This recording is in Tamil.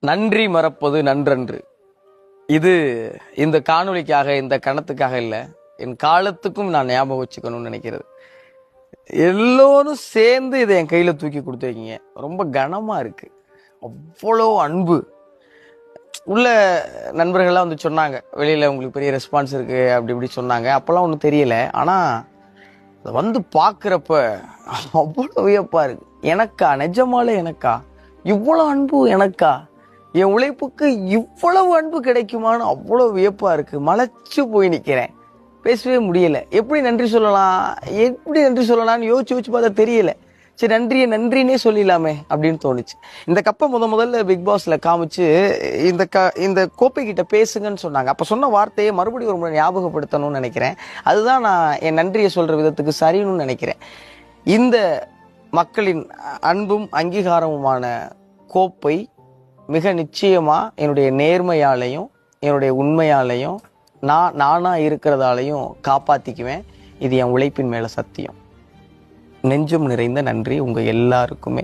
நன்றி மறப்பது நன்றன்று. இது இந்த காணொளிக்காக, இந்த கணத்துக்காக இல்லை, என் காலத்துக்கும் நான் ஞாபகம் வச்சுக்கணும்னு நினைக்கிறது. எல்லோரும் சேர்ந்து இதை என் கையில் தூக்கி கொடுத்துருக்கீங்க. ரொம்ப கனமாக இருக்குது. அவ்வளோ அன்பு உள்ள நண்பர்கள்லாம் வந்து சொன்னாங்க, வெளியில் உங்களுக்கு பெரிய ரெஸ்பான்ஸ் இருக்குது அப்படி இப்படி சொன்னாங்க. அப்போல்லாம் ஒன்றும் தெரியலை. ஆனால் அதை வந்து பார்க்குறப்ப அவ்வளோ வியப்பாக இருக்குது. எனக்கா, நிஜமாலே எனக்கா இவ்வளோ அன்பு? எனக்கா என் உழைப்புக்கு இவ்வளவு அன்பு கிடைக்குமான்னு அவ்வளோ வியப்பாக இருக்குது. மலைச்சு போய் நிற்கிறேன், பேசவே முடியலை. எப்படி நன்றி சொல்லலாம்னு யோசிச்சு பார்த்தா தெரியல. சரி, நன்றினே சொல்லிடலாமே அப்படின்னு தோணுச்சு. இந்த கப்பை முதல்ல பிக் பாஸ்ல காமிச்சு இந்த கோப்பை கிட்ட பேசுங்கன்னு சொன்னாங்க. அப்போ சொன்ன வார்த்தையை மறுபடியும் ஒரு முறை ஞாபகப்படுத்தணும்னு நினைக்கிறேன். அதுதான் நான் என் நன்றியை சொல்ற விதத்துக்கு சரின்னு நினைக்கிறேன். இந்த மக்களின் அன்பும் அங்கீகாரமுமான கோப்பை மிக நிச்சயமா என்னுடைய நேர்மையாலையும் என்னுடைய உண்மையாலையும் நானா இருக்கிறதாலையும் காப்பாத்திக்குவேன். இது என் உழைப்பின் மேல சத்தியம். நெஞ்சம் நிறைந்த நன்றி உங்க எல்லாருக்குமே.